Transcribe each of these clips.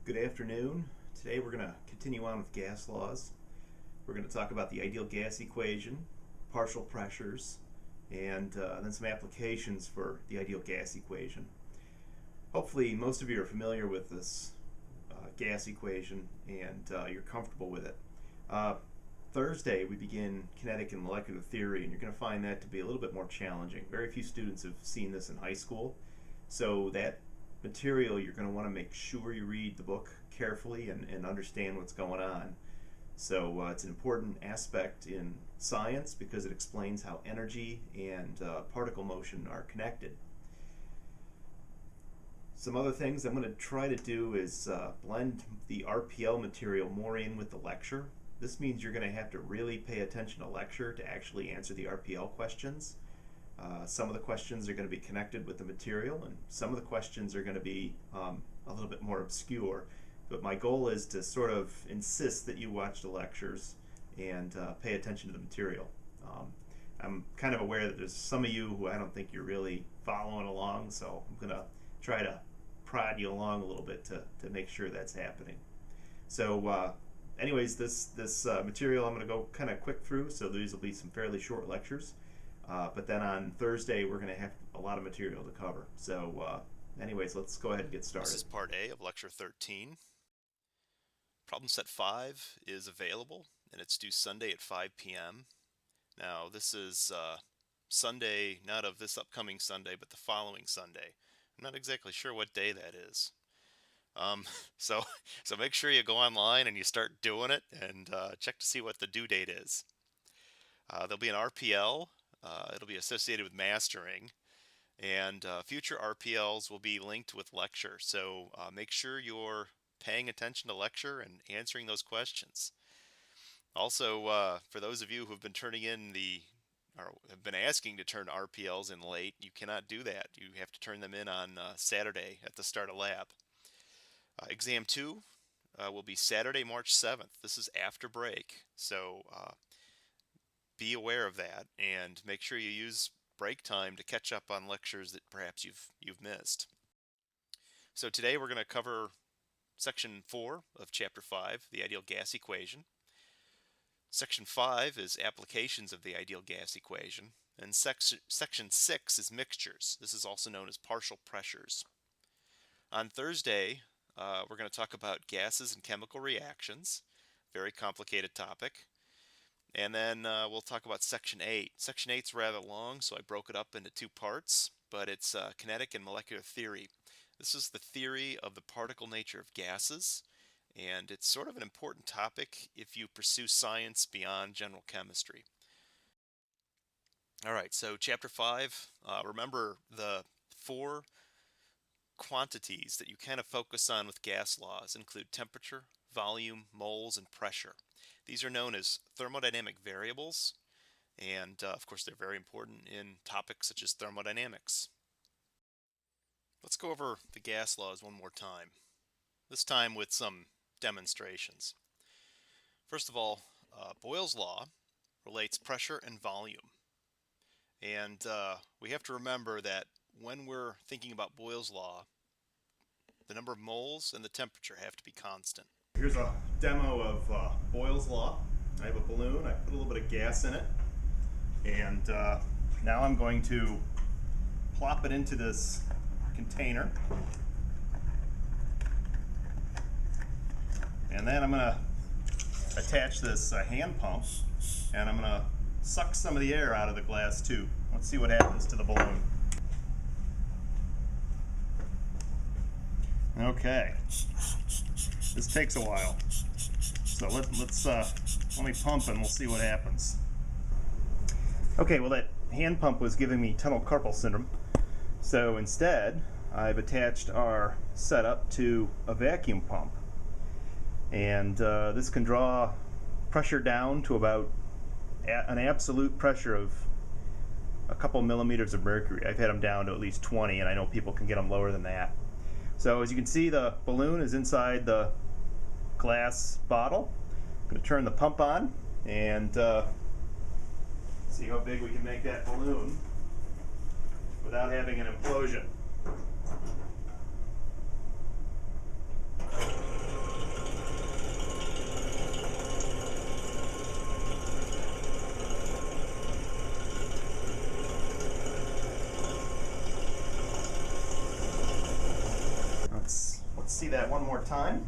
Good afternoon. Today we're going to continue on with gas laws. We're going to talk about the ideal gas equation, partial pressures, and then some applications for the ideal gas equation. Hopefully most of you are familiar with this gas equation and you're comfortable with it. Thursday we begin kinetic and molecular theory, and you're going to find that to be a little bit more challenging. Very few students have seen this in high school, so that material you're going to want to make sure you read the book carefully and understand what's going on. So it's an important aspect in science because it explains how energy and particle motion are connected. Some other things I'm going to try to do is blend the RPL material more in with the lecture. This means you're going to have to really pay attention to lecture to actually answer the RPL questions. Some of the questions are going to be connected with the material, and some of the questions are going to be a little bit more obscure. But my goal is to sort of insist that you watch the lectures and pay attention to the material. I'm kind of aware that there's some of you who I don't think you're really following along, so I'm going to try to prod you along a little bit to make sure that's happening. So anyways, this material I'm going to go kind of quick through, so these will be some fairly short lectures. But then on Thursday we're going to have a lot of material to cover. So anyways, let's go ahead and get started. This is part A of lecture 13. Problem set 5 is available, and it's due Sunday at 5 p.m. Now this is Sunday, not of this upcoming Sunday, but the following Sunday. I'm not exactly sure what day that is. So make sure you go online and you start doing it and check to see what the due date is. There'll be an RPL. It'll be associated with mastering, and future RPLs will be linked with lecture. So make sure you're paying attention to lecture and answering those questions. Also, for those of you who have been turning in or have been asking to turn RPLs in late, you cannot do that. You have to turn them in on Saturday at the start of lab. Exam 2 will be Saturday, March 7th. This is after break, so be aware of that and make sure you use break time to catch up on lectures that perhaps you've missed. So today we're going to cover Section 4 of Chapter 5, the ideal gas equation. Section 5 is applications of the ideal gas equation, and Section 6 is mixtures. This is also known as partial pressures. On Thursday, we're going to talk about gases and chemical reactions, very complicated topic. And then we'll talk about Section 8. Section 8 is rather long, so I broke it up into two parts, but it's kinetic and molecular theory. This is the theory of the particle nature of gases, and it's sort of an important topic if you pursue science beyond general chemistry. All right, so Chapter 5, remember the 4 quantities that you kind of focus on with gas laws include temperature, volume, moles, and pressure. These are known as thermodynamic variables, and of course they're very important in topics such as thermodynamics. Let's go over the gas laws one more time, this time with some demonstrations. First of all, Boyles Law relates pressure and volume, and we have to remember that when we're thinking about Boyles Law, the number of moles and the temperature have to be constant. Here's a demo of Boyles Law. I have a balloon, I put a little bit of gas in it, and now I'm going to plop it into this container, and then I'm going to attach this hand pump, and I'm going to suck some of the air out of the glass tube. Let's see what happens to the balloon. Okay, this takes a while, so let me pump and we'll see what happens. Okay, well that hand pump was giving me tunnel carpal syndrome, so instead I've attached our setup to a vacuum pump, and this can draw pressure down to about an absolute pressure of a couple millimeters of mercury. I've had them down to at least 20, and I know people can get them lower than that. So as you can see, the balloon is inside the glass bottle. I'm going to turn the pump on and see how big we can make that balloon without having having an implosion. Let's see that one more time.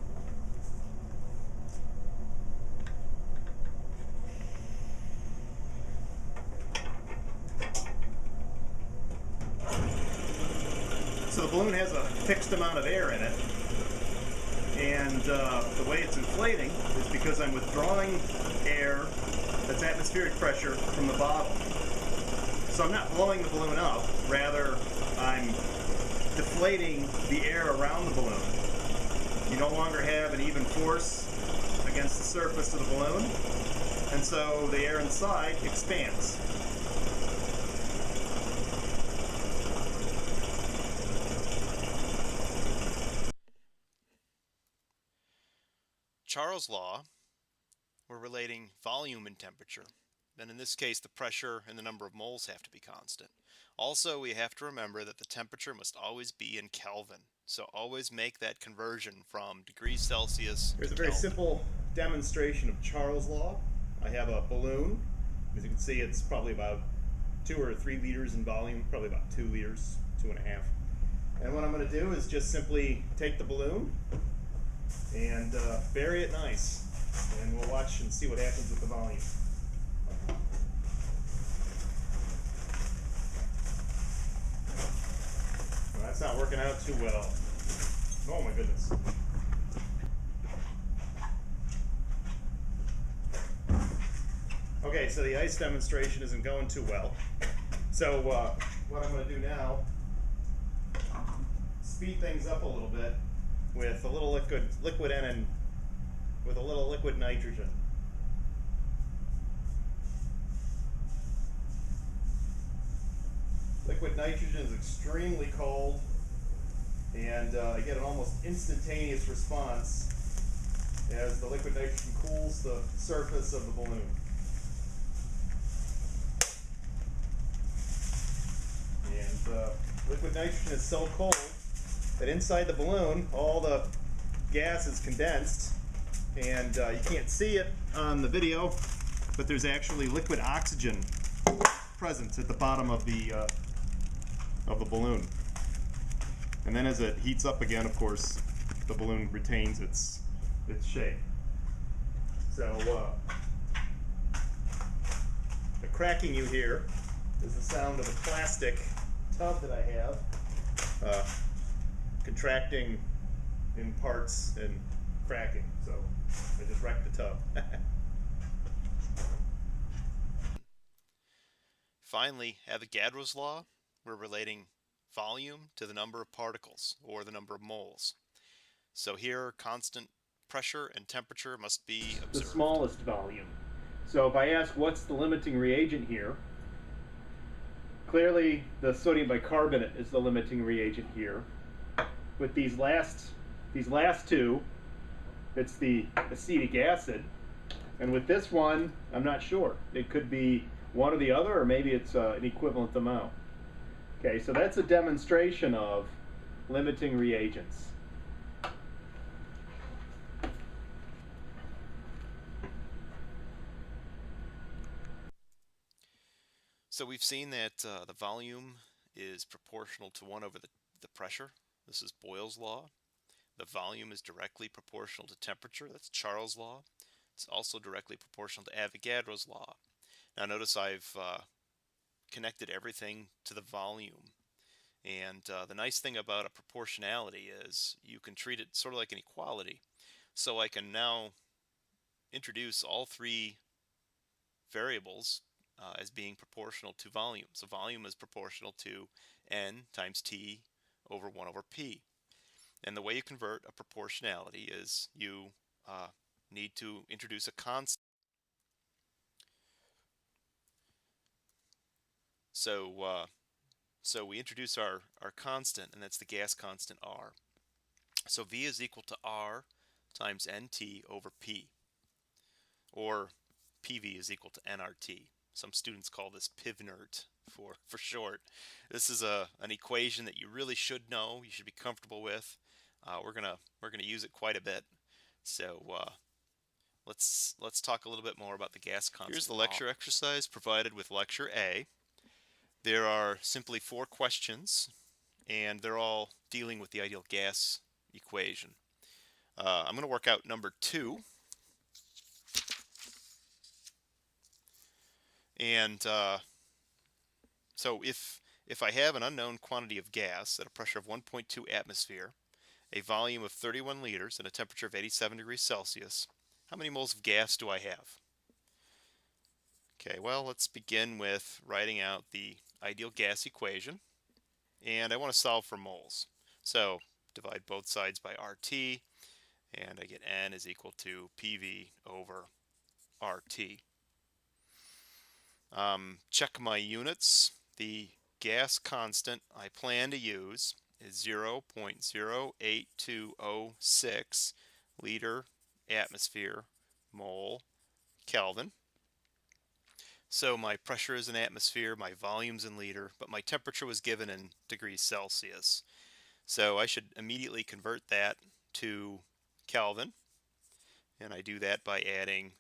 So the balloon has a fixed amount of air in it, and the way it's inflating is because I'm withdrawing air that's atmospheric pressure from the bottle. So I'm not blowing the balloon up, rather I'm deflating the air around the balloon. You no longer have an even force against the surface of the balloon, and so the air inside expands. Charles' law, we're relating volume and temperature. Then in this case, the pressure and the number of moles have to be constant. Also, we have to remember that the temperature must always be in Kelvin. So always make that conversion from degrees Celsius Here's to a very Kelvin. simple demonstration of Charles' law. I have a balloon. As you can see, it's probably about 2 or 3 liters in volume, probably about 2 liters, 2.5. And what I'm going to do is just simply take the balloon and bury it nice. And we'll watch and see what happens with the volume. Well, that's not working out too well. Oh my goodness. Okay, so the ice demonstration isn't going too well. So what I'm going to do now, speed things up a little bit with a little liquid N and with a little liquid nitrogen. Liquid nitrogen is extremely cold, and I get an almost instantaneous response as the liquid nitrogen cools the surface of the balloon. And liquid nitrogen is so cold that inside the balloon all the gas is condensed, and you can't see it on the video, but there's actually liquid oxygen present at the bottom of the balloon. And then as it heats up again, of course, the balloon retains its shape. So the cracking you hear is the sound of a plastic tub that I have contracting in parts and cracking. So I just wrecked the tub. Finally, Avogadro's law, we're relating volume to the number of particles, or the number of moles. So here, constant pressure and temperature must be observed. The smallest volume. So if I ask what's the limiting reagent here, clearly the sodium bicarbonate is the limiting reagent here. With these last two, it's the acetic acid. And with this one, I'm not sure. It could be one or the other, or maybe it's an equivalent amount. Okay, so that's a demonstration of limiting reagents. So we've seen that the volume is proportional to 1 over the pressure. This is Boyles' law. The volume is directly proportional to temperature. That's Charles' law. It's also directly proportional to Avogadro's law. Now notice I've connected everything to the volume. And the nice thing about a proportionality is you can treat it sort of like an equality. So I can now introduce all 3 variables as being proportional to volume. So volume is proportional to N times T over 1 over P. And the way you convert a proportionality is you need to introduce a constant. So we introduce our constant, and that's the gas constant R. So V is equal to R times NT over P, or PV is equal to nRT. Some students call this PIV-NERT for short. This is an equation that you really should know. You should be comfortable with. We're gonna use it quite a bit. So let's talk a little bit more about the gas constant. Here's the lecture exercise provided with lecture A. There are simply 4 questions, and they're all dealing with the ideal gas equation. I'm going to work out number 2, and so if I have an unknown quantity of gas at a pressure of 1.2 atmosphere, a volume of 31 liters, and a temperature of 87 degrees Celsius, how many moles of gas do I have? Okay, well, let's begin with writing out the ideal gas equation, and I want to solve for moles. So divide both sides by RT, and I get N is equal to PV over RT. Check my units. The gas constant I plan to use is 0.08206 liter atmosphere mole Kelvin. So my pressure is in atmosphere, my volume's in liter, but my temperature was given in degrees Celsius. So I should immediately convert that to Kelvin, and I do that by adding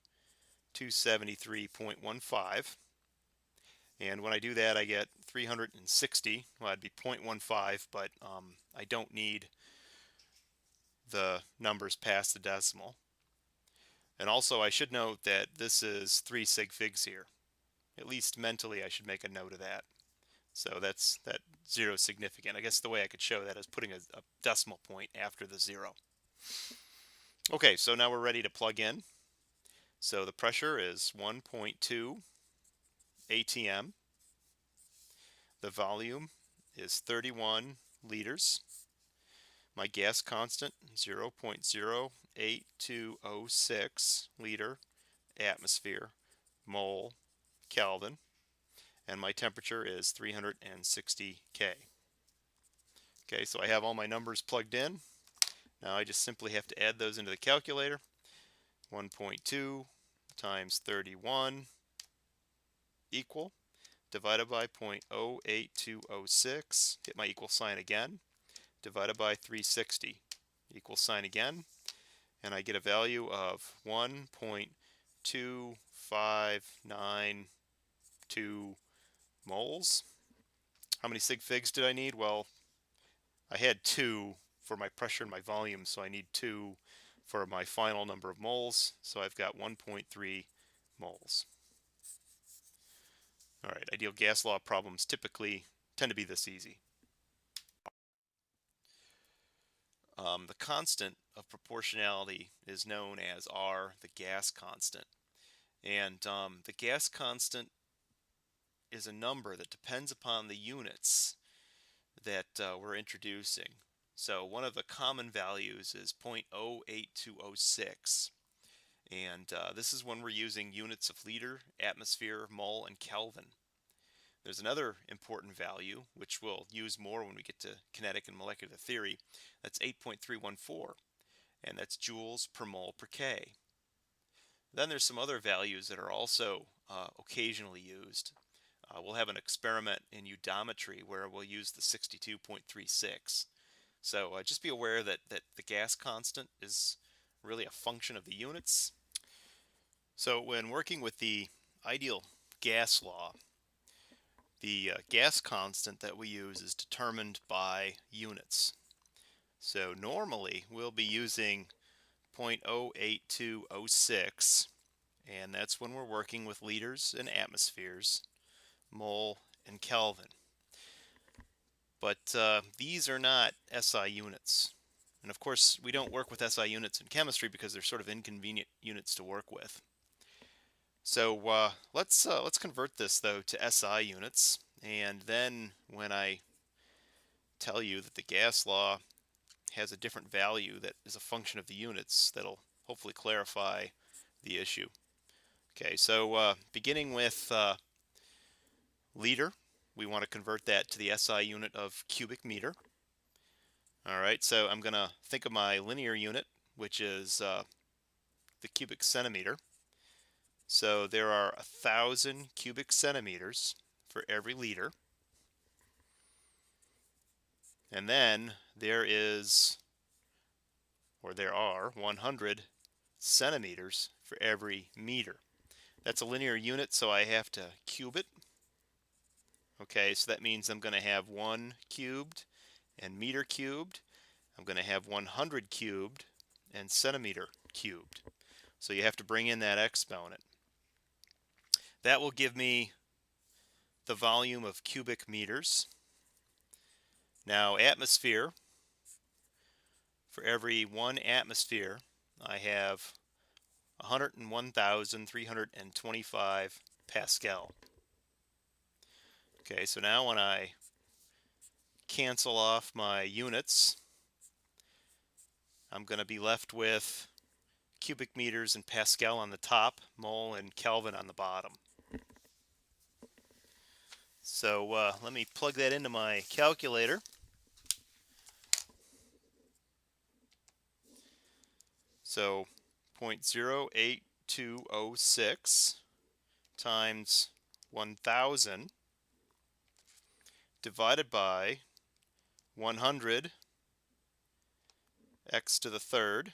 273.15. And when I do that, I get 360. Well, that'd be 0.15, but I don't need the numbers past the decimal. And also, I should note that this is 3 sig figs here. At least mentally, I should make a note of that. So that 0 is significant. I guess the way I could show that is putting a decimal point after the 0. Okay, so now we're ready to plug in. So the pressure is 1.2 atm. The volume is 31 liters. My gas constant, 0.08206 liter atmosphere mole Kelvin. And my temperature is 360 K. Okay, so I have all my numbers plugged in. Now I just simply have to add those into the calculator. 1.2 times 31 equal, divided by 0.08206, hit my equal sign again, divided by 360, equal sign again, and I get a value of 1.2592 moles. How many sig figs did I need? Well, I had 2 for my pressure and my volume, so I need 2 for my final number of moles, so I've got 1.3 moles. All right, ideal gas law problems typically tend to be this easy. The constant of proportionality is known as R, the gas constant. And the gas constant is a number that depends upon the units that we're introducing. So one of the common values is 0.08206. And this is when we're using units of liter, atmosphere, mole, and Kelvin. There's another important value, which we'll use more when we get to kinetic and molecular theory. That's 8.314, and that's joules per mole per K. Then there's some other values that are also occasionally used. We'll have an experiment in eudometry where we'll use the 62.36. So just be aware that the gas constant is really a function of the units. So when working with the ideal gas law, the gas constant that we use is determined by units. So normally we'll be using 0.08206, and that's when we're working with liters and atmospheres, mole and Kelvin. But these are not SI units. And of course, we don't work with SI units in chemistry because they're sort of inconvenient units to work with. So let's convert this though to SI units, and then when I tell you that the gas law has a different value that is a function of the units, that'll hopefully clarify the issue. Okay, so beginning with liter, we want to convert that to the SI unit of cubic meter. All right, so I'm going to think of my linear unit, which is the cubic centimeter. So there are 1,000 cubic centimeters for every liter. And then there are 100 centimeters for every meter. That's a linear unit, so I have to cube it. Okay, so that means I'm going to have 1 cubed and meter cubed. I'm going to have 100 cubed and centimeter cubed. So you have to bring in that exponent. That will give me the volume of cubic meters. Now, atmosphere, for every 1 atmosphere, I have 101,325 Pascal. Okay, so now when I cancel off my units, I'm going to be left with cubic meters and Pascal on the top, mole and Kelvin on the bottom. So let me plug that into my calculator. So 0.08206 times 1,000 divided by 100 x to the third,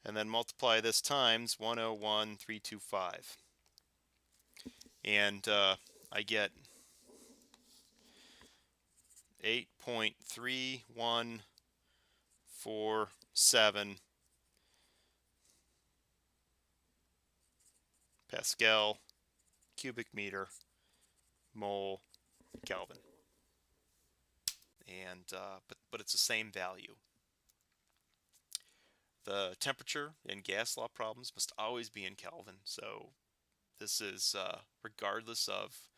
and then multiply this times 101,325. And I get 8.3147 Pascal, cubic meter, mole, Kelvin. And but it's the same value. The temperature in gas law problems must always be in Kelvin, so this is regardless of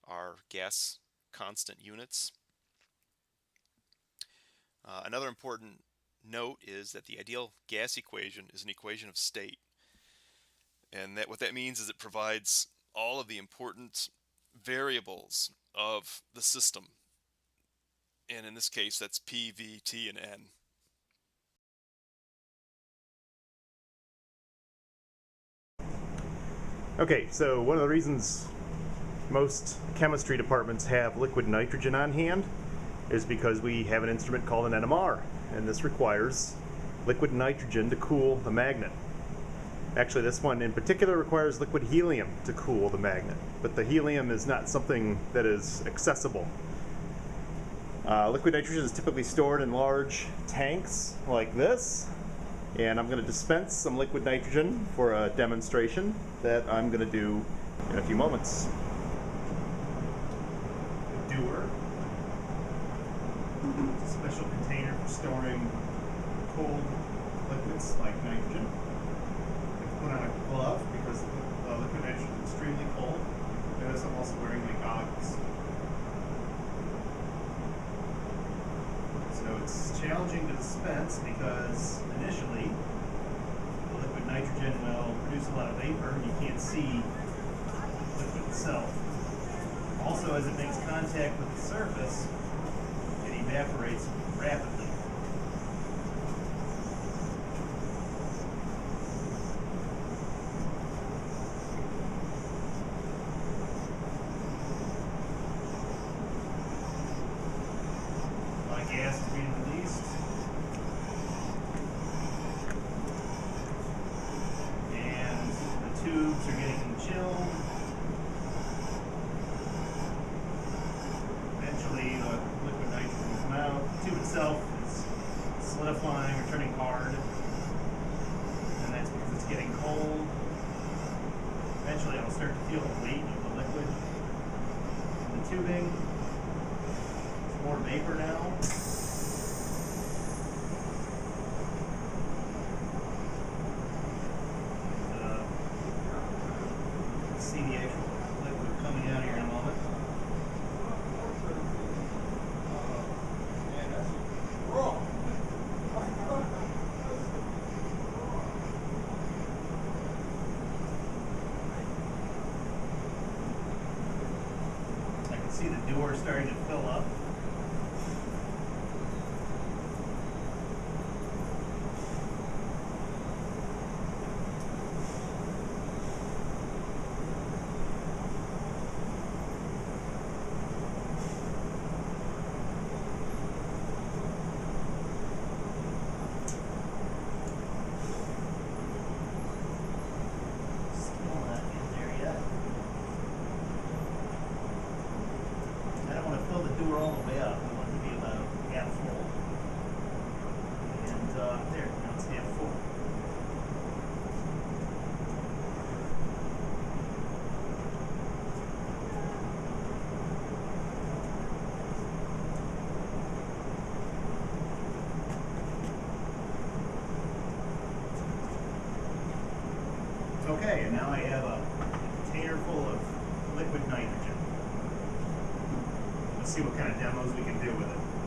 our gas constant units. Another important note is that the ideal gas equation is an equation of state. And that what that means is it provides all of the important variables of the system. And in this case, that's P, V, T, and N. Okay, so one of the reasons most chemistry departments have liquid nitrogen on hand is because we have an instrument called an NMR, and this requires liquid nitrogen to cool the magnet. Actually, this one in particular requires liquid helium to cool the magnet, but the helium is not something that is accessible. Liquid nitrogen is typically stored in large tanks like this, and I'm going to dispense some liquid nitrogen for a demonstration that I'm going to do in a few moments. The dewar, it's a special container for storing cold liquids like nitrogen. Put on a glove because the liquid nitrogen is extremely cold. Notice I'm also wearing my goggles. So it's challenging to dispense because initially the liquid nitrogen will produce a lot of vapor and you can't see the liquid itself. Also, as it makes contact with the surface, it evaporates rapidly. Gas is being released, and the tubes are getting chilled. Eventually the liquid nitrogen will come out. The tube itself is solidifying or turning hard, and that's because it's getting cold. Eventually I'll start to feel the weight of the liquid in the tubing. More vapor now. See the actual liquid coming out here in a moment. I can see the dewar starting to fill up. Let's see what kind of demos we can do with it.